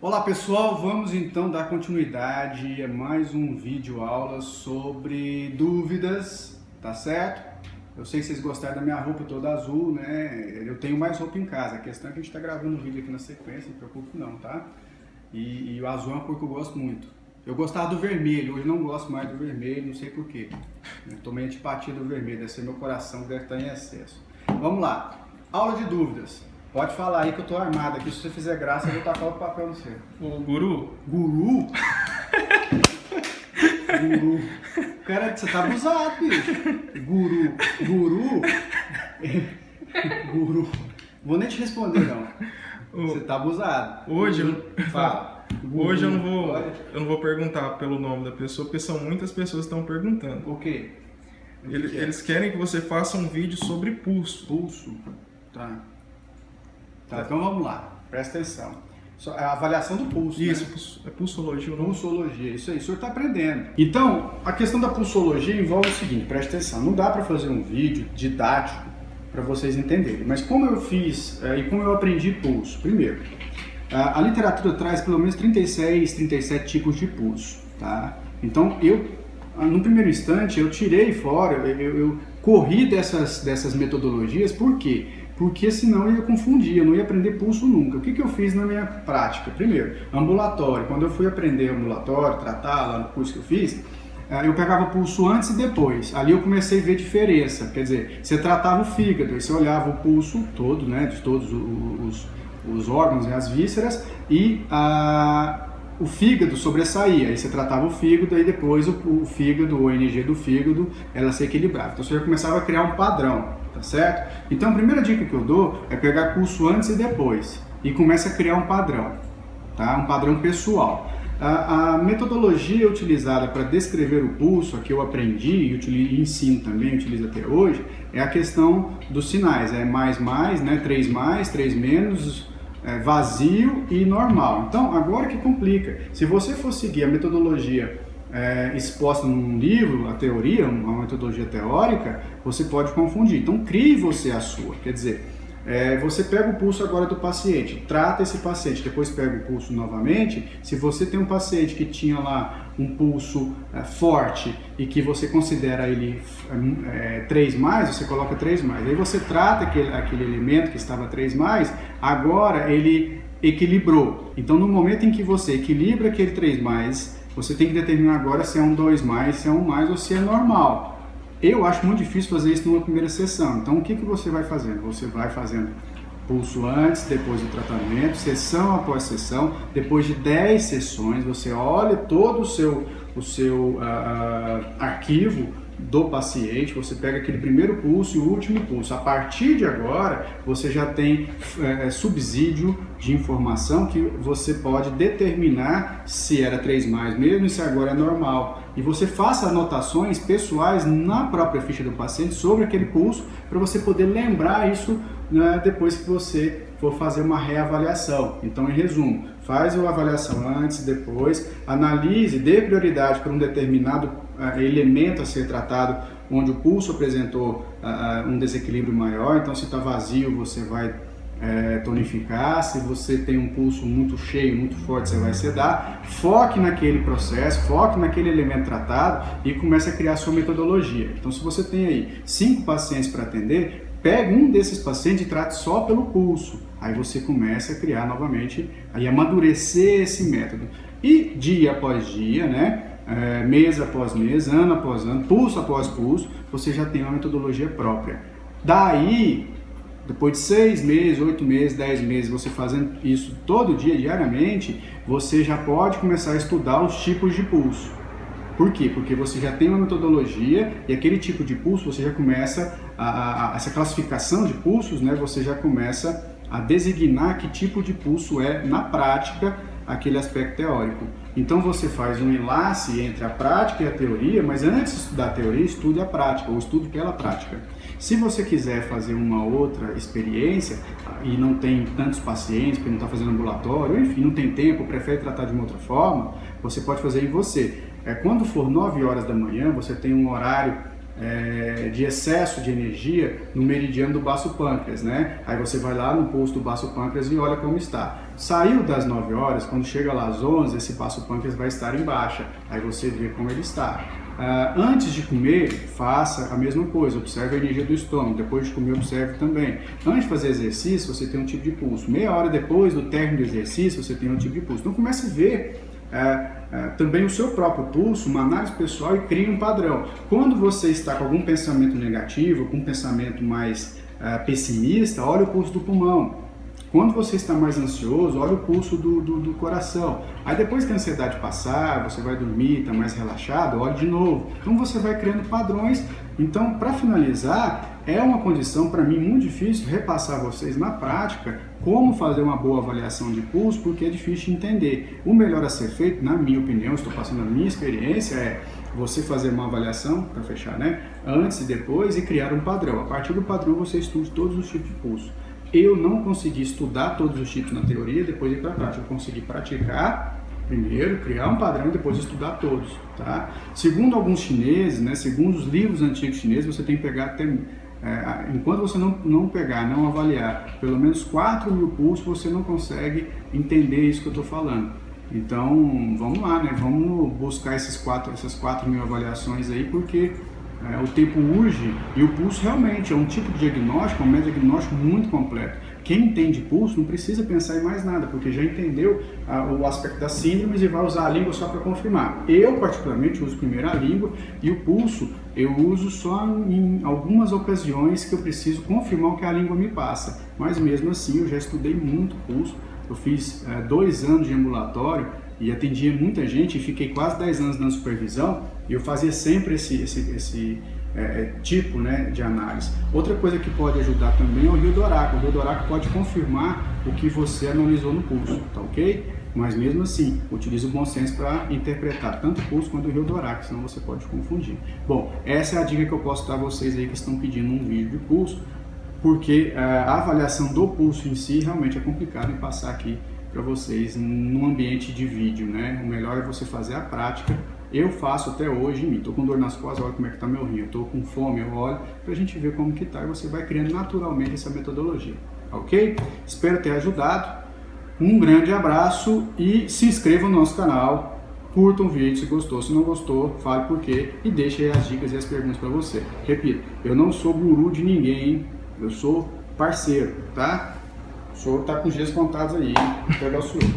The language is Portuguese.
Olá pessoal, vamos então dar continuidade a mais um vídeo aula sobre dúvidas, tá certo? Eu sei que vocês gostaram da minha roupa toda azul, né? Eu tenho mais roupa em casa, a questão é que a gente está gravando um vídeo aqui na sequência, não se preocupe não, tá? E o azul é uma cor que eu gosto muito. Eu gostava do vermelho, hoje não gosto mais do vermelho, não sei porquê. Eu tomei antipatia do vermelho, deve ser meu coração que deve estar em excesso. Vamos lá, aula de dúvidas. Pode falar aí que eu tô armado aqui, se você fizer graça eu vou tacar o papel no seu. O guru? Guru? Guru. Cara, você tá abusado, bicho. Guru. Guru? Guru. Vou nem te responder não. Você tá abusado. Hoje Fala. Hoje eu não vou perguntar pelo nome da pessoa, porque são muitas pessoas que estão perguntando. O quê? Eles querem que você faça um vídeo sobre pulso. Pulso? Tá, então vamos lá, presta atenção. A avaliação do pulso. Isso, né? É pulsologia. Pulsologia, isso aí, o senhor está aprendendo. Então, a questão da pulsologia envolve o seguinte, presta atenção, não dá para fazer um vídeo didático para vocês entenderem, mas como eu fiz e como eu aprendi pulso? Primeiro, a literatura traz pelo menos 36, 37 tipos de pulso, tá? Então, no primeiro instante, eu tirei fora, eu corri dessas metodologias, por quê? Porque senão eu ia confundir, eu não ia aprender pulso nunca. O que eu fiz na minha prática? Primeiro, ambulatório. Quando eu fui aprender ambulatório, tratar lá no curso que eu fiz, eu pegava pulso antes e depois. Ali eu comecei a ver diferença. Quer dizer, você tratava o fígado, aí você olhava o pulso todo, né, de todos os órgãos e as vísceras, e o fígado sobressaía. Aí você tratava o fígado, aí depois o fígado, a energia do fígado, ela se equilibrava. Então você já começava a criar um padrão. Tá certo? Então a primeira dica que eu dou é pegar pulso antes e depois e começa a criar um padrão, tá? Um padrão pessoal. A metodologia utilizada para descrever o pulso, a que eu aprendi e ensino também, utilizo até hoje, é a questão dos sinais, mais, né? 3 mais, 3 menos, vazio e normal. Então agora que complica, se você for seguir a metodologia exposta num livro, a teoria, uma metodologia teórica, você pode confundir. Então crie você a sua, quer dizer, você pega o pulso agora do paciente, trata esse paciente, depois pega o pulso novamente. Se você tem um paciente que tinha lá um pulso forte e que você considera ele 3 mais, você coloca 3 mais. Aí você trata aquele elemento que estava 3 mais, agora ele equilibrou. Então no momento em que você equilibra aquele 3 mais, você tem que determinar agora se é um 2 mais, se é um mais ou se é normal. Eu acho muito difícil fazer isso numa primeira sessão. Então o que você vai fazendo? Você vai fazendo pulso antes, depois do tratamento, sessão após sessão. Depois de 10 sessões, você olha todo o seu arquivo do paciente, você pega aquele primeiro pulso e o último pulso. A partir de agora, você já tem subsídio de informação que você pode determinar se era 3 mais mesmo e se agora é normal. E você faça anotações pessoais na própria ficha do paciente sobre aquele pulso para você poder lembrar isso, né, depois que você for fazer uma reavaliação. Então, em resumo, faz a avaliação antes, depois, analise, dê prioridade para um determinado elemento a ser tratado, onde o pulso apresentou um desequilíbrio maior. Então, se está vazio, você vai tonificar. Se você tem um pulso muito cheio, muito forte, você vai sedar. Foque naquele processo, foque naquele elemento tratado e comece a criar a sua metodologia. Então, se você tem aí 5 pacientes para atender, pegue um desses pacientes e trate só pelo pulso. Aí você começa a criar novamente, aí amadurecer esse método. E dia após dia, né? Mês após mês, ano após ano, pulso após pulso, você já tem uma metodologia própria. Daí, depois de 6 meses, 8 meses, 10 meses, você fazendo isso todo dia, diariamente, você já pode começar a estudar os tipos de pulso. Por quê? Porque você já tem uma metodologia e aquele tipo de pulso você já começa, essa classificação de pulsos, né, você já começa a designar que tipo de pulso é, na prática, aquele aspecto teórico. Então você faz um enlace entre a prática e a teoria, mas antes de estudar a teoria, estude a prática, ou estude pela prática. Se você quiser fazer uma outra experiência e não tem tantos pacientes, porque não está fazendo ambulatório, enfim, não tem tempo, prefere tratar de uma outra forma, você pode fazer em você. Quando for 9 horas da manhã, você tem um horário de excesso de energia no meridiano do baço pâncreas, né? Aí você vai lá no pulso do baço pâncreas e olha como está. Saiu das 9 horas, quando chega lá às 11, esse passo pâncreas vai estar em baixa. Aí você vê como ele está. Antes de comer, faça a mesma coisa, observe a energia do estômago. Depois de comer, observe também. Antes de fazer exercício, você tem um tipo de pulso. Meia hora depois do término do exercício, você tem um tipo de pulso. Então comece a ver também o seu próprio pulso, uma análise pessoal, e crie um padrão. Quando você está com algum pensamento negativo, com um pensamento mais pessimista, olha o pulso do pulmão. Quando você está mais ansioso, olha o pulso do coração. Aí depois que a ansiedade passar, você vai dormir, está mais relaxado, olhe de novo. Então você vai criando padrões. Então, para finalizar, é uma condição para mim muito difícil repassar a vocês na prática como fazer uma boa avaliação de pulso, porque é difícil de entender. O melhor a ser feito, na minha opinião, estou passando a minha experiência, é você fazer uma avaliação, para fechar, né? Antes e depois, e criar um padrão. A partir do padrão você estuda todos os tipos de pulso. Eu não consegui estudar todos os tipos na teoria, depois ir para a prática. Eu consegui praticar primeiro, criar um padrão e depois estudar todos, tá? Segundo alguns chineses, né, segundo os livros antigos chineses, você tem que pegar até... enquanto você não avaliar pelo menos 4.000 pulsos, você não consegue entender isso que eu estou falando. Então, vamos lá, né? Vamos buscar essas 4.000 avaliações aí, porque... o tempo urge, e o pulso realmente é um tipo de diagnóstico, um método diagnóstico muito completo. Quem entende pulso não precisa pensar em mais nada, porque já entendeu o aspecto das síndromes e vai usar a língua só para confirmar. Eu, particularmente, uso primeiro a língua, e o pulso eu uso só em algumas ocasiões que eu preciso confirmar o que a língua me passa. Mas mesmo assim, eu já estudei muito pulso. Eu fiz 2 anos de ambulatório e atendia muita gente, e fiquei quase 10 anos na supervisão, e eu fazia sempre esse tipo, né, de análise. Outra coisa que pode ajudar também é o Hyodoraku. O Hyodoraku pode confirmar o que você analisou no pulso, tá ok? Mas mesmo assim, utilize o bom senso para interpretar tanto o pulso quanto o Hyodoraku, senão você pode confundir. Bom, essa é a dica que eu posso dar a vocês aí que estão pedindo um vídeo de pulso, porque a avaliação do pulso em si realmente é complicado em passar aqui para vocês num ambiente de vídeo, né? O melhor é você fazer a prática. Eu faço até hoje em mim. Tô com dor nas costas, olha como é que tá meu rim. Eu tô com fome, eu olho pra gente ver como que tá, e você vai criando naturalmente essa metodologia, ok? Espero ter ajudado. Um grande abraço e se inscreva no nosso canal. Curta o vídeo se gostou, se não gostou, fale por quê e deixe aí as dicas e as perguntas para você. Repito, eu não sou guru de ninguém, hein? Eu sou parceiro, tá? O senhor tá com os dias contados aí, hein? Vou pegar o senhor.